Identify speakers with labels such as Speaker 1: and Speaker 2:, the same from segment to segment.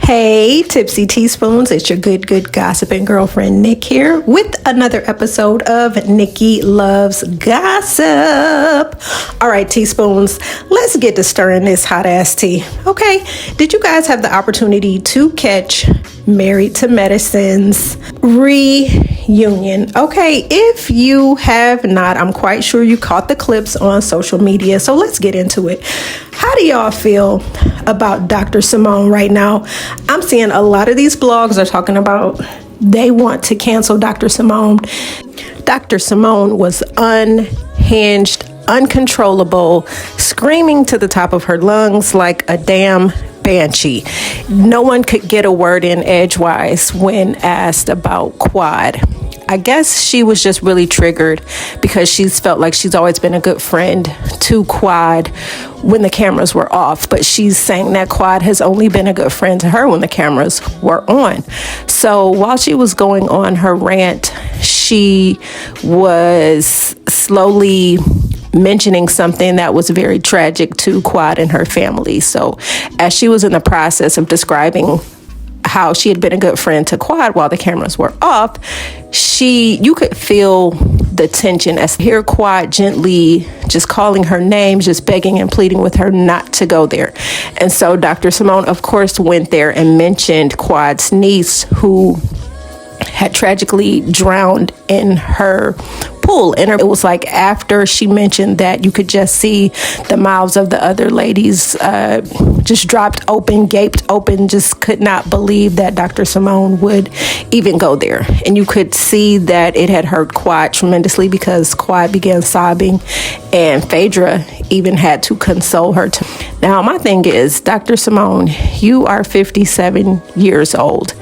Speaker 1: Hey, Tipsy Teaspoons, it's your good gossiping girlfriend Nick here with another episode of Nicci Loves Gossip. All right, teaspoons, let's get to stirring this hot ass tea. Okay, did you guys have the opportunity to catch Married to Medicine's reunion? Okay, if you have not, I'm quite sure you caught the clips on social media, so let's get into it. How do y'all feel about Dr. Simone right now? I'm seeing a lot of these blogs are talking about they want to cancel Dr. Simone. Dr. Simone was unhinged, uncontrollable, screaming to the top of her lungs like a damn banshee. No one could get a word in edgewise when asked about Quad. I guess she was just really triggered because she's felt like she's always been a good friend to Quad when the cameras were off, but she's saying that Quad has only been a good friend to her when the cameras were on. So while she was going on her rant, she was slowly mentioning something that was very tragic to Quad and her family. So as she was in the process of describing how she had been a good friend to Quad while the cameras were off, you could feel the tension as hear Quad gently just calling her name, just begging and pleading with her not to go there. And so Dr. Simone, of course, went there and mentioned Quad's niece, who had tragically drowned in her pool. And it was like after she mentioned that, you could just see the mouths of the other ladies just dropped open, gaped open, just could not believe that Dr. Simone would even go there. And you could see that it had hurt Quad tremendously because Quad began sobbing and Phaedra even had to console her. Now, my thing is, Dr. Simone, you are 57 years old,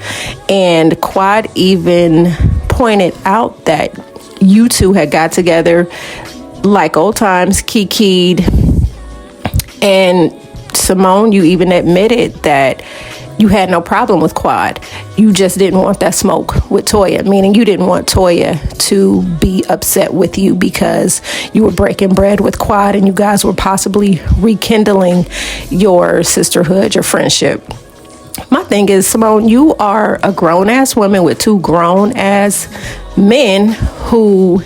Speaker 1: and Quad even pointed out that you two had got together like old times, kikied, and Simone, you even admitted that you had no problem with Quad. You just didn't want that smoke with Toya, meaning you didn't want Toya to be upset with you because you were breaking bread with Quad and you guys were possibly rekindling your sisterhood, your friendship. My thing is, Simone, you are a grown-ass woman with two grown-ass men who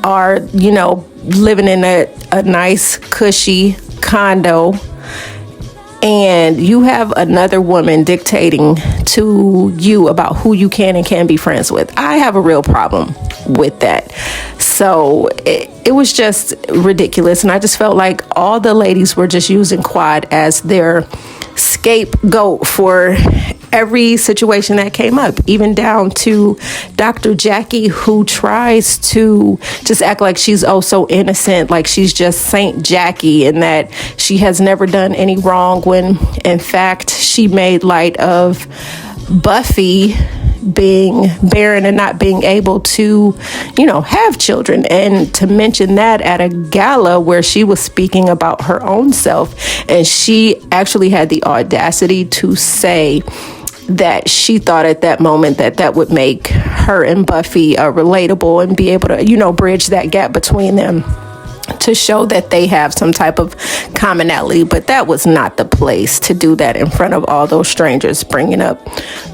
Speaker 1: are, living in a nice, cushy condo, and you have another woman dictating to you about who you can and can't be friends with. I have a real problem with that. So it was just ridiculous, and I just felt like all the ladies were just using Quad as their scapegoat for every situation that came up, even down to Dr. Jackie, who tries to just act like she's oh so innocent, like she's just Saint Jackie and that she has never done any wrong, when in fact she made light of Buffy being barren and not being able to, have children. And to mention that at a gala where she was speaking about her own self, and she actually had the audacity to say that she thought at that moment that would make her and Buffy relatable and be able to, bridge that gap between them to show that they have some type of commonality. But that was not the place to do that in front of all those strangers, bringing up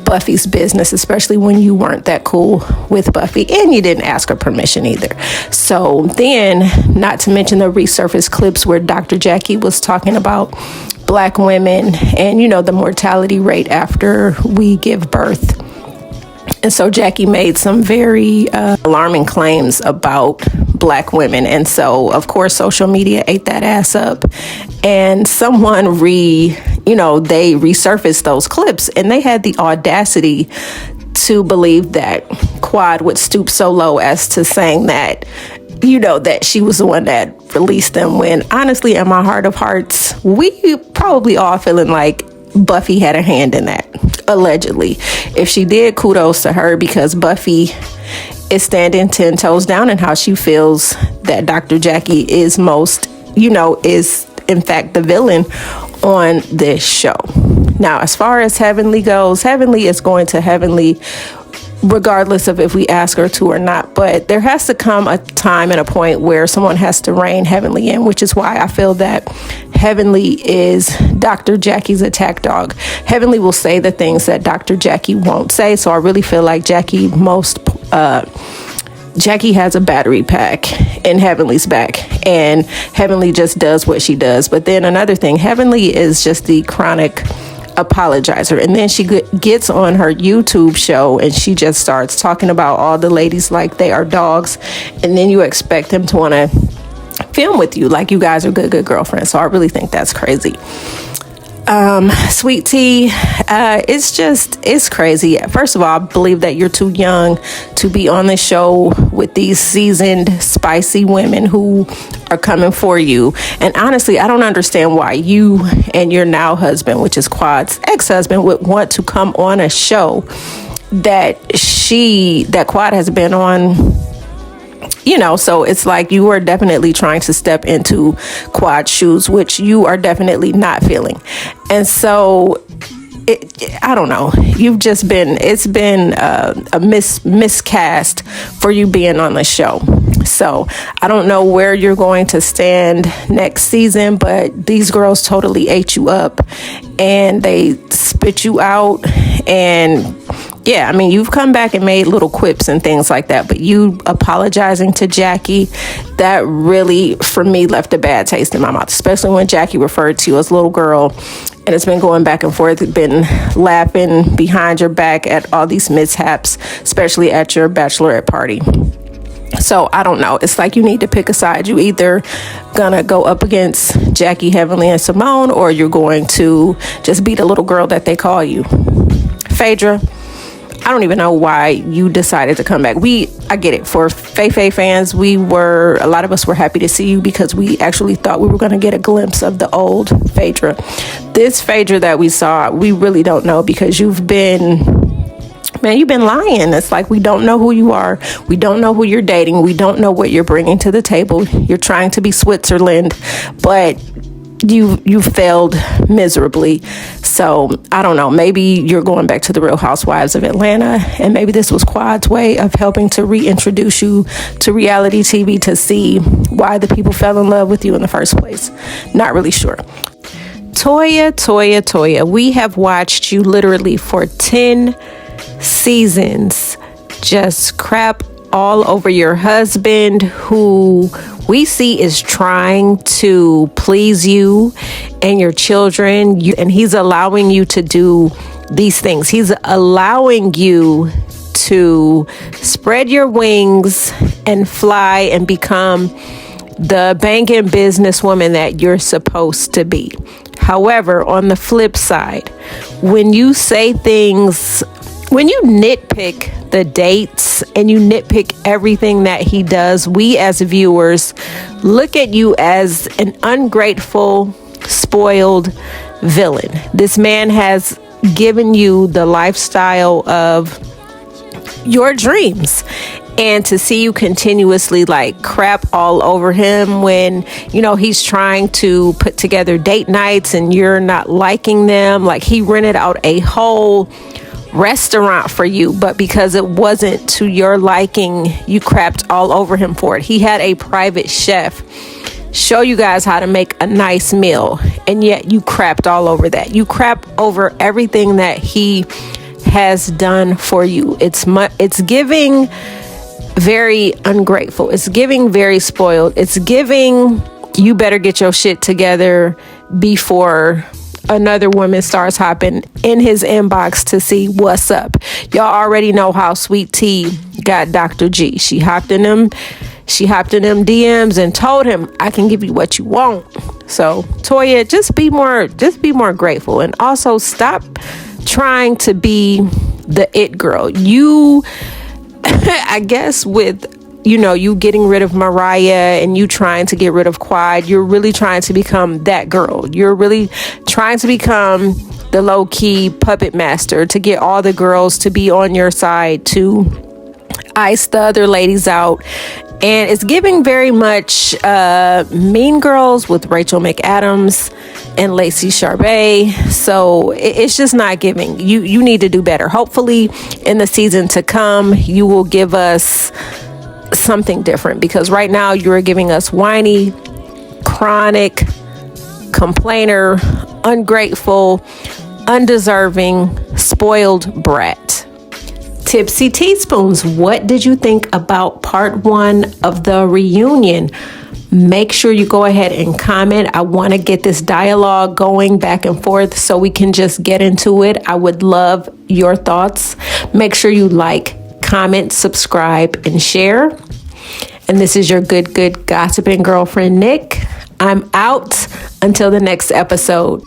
Speaker 1: Buffy's business, especially when you weren't that cool with Buffy and you didn't ask her permission either. So then, not to mention the resurfaced clips where Dr. Jackie was talking about Black women and, the mortality rate after we give birth. And so Jackie made some very alarming claims about Black women. And so, of course, social media ate that ass up. And someone they resurfaced those clips, and they had the audacity to believe that Quad would stoop so low as to saying that, that she was the one that released them, when honestly, in my heart of hearts, we probably all feeling like Buffy had a hand in that, allegedly. If she did, kudos to her, because Buffy is standing 10 toes down in how she feels that Dr. Jackie is is in fact the villain on this show. Now, as far as Heavenly goes, Heavenly is going to Heavenly regardless of if we ask her to or not. But there has to come a time and a point where someone has to rein Heavenly in, which is why I feel that Heavenly is Dr. Jackie's attack dog. Heavenly will say the things that Dr. Jackie won't say. So I really feel like Jackie has a battery pack in Heavenly's back, and Heavenly just does what she does. But then another thing, Heavenly is just the chronic apologizer, and then she gets on her YouTube show and she just starts talking about all the ladies like they are dogs, and then you expect them to want to film with you like you guys are good girlfriends. So I really think that's crazy. Sweet Tea, it's crazy. First of all, I believe that you're too young to be on the show with these seasoned, spicy women who are coming for you. And honestly, I don't understand why you and your now husband, which is Quad's ex-husband, would want to come on a show that Quad has been on. So it's like you are definitely trying to step into Quad's shoes, which you are definitely not feeling. And so I don't know. It's been a miscast for you being on the show. So I don't know where you're going to stand next season, but these girls totally ate you up and they spit you out. And yeah, I mean, you've come back and made little quips and things like that, but you apologizing to Jackie, that really, for me, left a bad taste in my mouth, especially when Jackie referred to you as little girl. And it's been going back and forth, been laughing behind your back at all these mishaps, especially at your bachelorette party. So I don't know. It's like you need to pick a side. You either gonna go up against Jackie, Heavenly, and Simone, or you're going to just be the little girl that they call you. Phaedra, I don't even know why you decided to come back. I get it. For Faye fans, a lot of us were happy to see you because we actually thought we were going to get a glimpse of the old Phaedra. This Phaedra that we saw, we really don't know because you've been lying. It's like we don't know who you are. We don't know who you're dating. We don't know what you're bringing to the table. You're trying to be Switzerland, but you failed miserably. So I don't know, maybe you're going back to the Real Housewives of Atlanta, and maybe this was Quad's way of helping to reintroduce you to reality TV to see why the people fell in love with you in the first place. Not really sure. Toya, we have watched you literally for 10 seasons just crap all over your husband, who we see is trying to please you and your children, and he's allowing you to do these things. He's allowing you to spread your wings and fly and become the banking businesswoman that you're supposed to be. However, on the flip side, when you say things, when you nitpick the dates and you nitpick everything that he does, we as viewers look at you as an ungrateful, spoiled villain. This man has given you the lifestyle of your dreams, and to see you continuously like crap all over him when he's trying to put together date nights and you're not liking them. Like, he rented out a whole restaurant for you, but because it wasn't to your liking, you crapped all over him for it. He had a private chef show you guys how to make a nice meal, and yet you crapped all over that. You crap over everything that he has done for you. It's giving very ungrateful. It's giving very spoiled. It's giving you better get your shit together before another woman starts hopping in his inbox to see what's up. Y'all already know how Sweet Tea got Dr. G. She hopped in them DMs and told him, I can give you what you want. So Toya, just be more grateful, and also stop trying to be the it girl. You I guess with you getting rid of Mariah and you trying to get rid of Quad, you're really trying to become that girl. You're really trying to become the low-key puppet master to get all the girls to be on your side, to ice the other ladies out. And it's giving very much Mean Girls with Rachel McAdams and Lacey Chabert. So it's just not giving. You need to do better. Hopefully in the season to come, you will give us something different, because right now you're giving us whiny, chronic, complainer, ungrateful, undeserving, spoiled brat. Tipsy Teaspoons, what did you think about part 1 of the reunion? Make sure you go ahead and comment. I want to get this dialogue going back and forth so we can just get into it. I would love your thoughts. Make sure you like, comment, subscribe, and share. And this is your good gossiping girlfriend, Nick. I'm out until the next episode.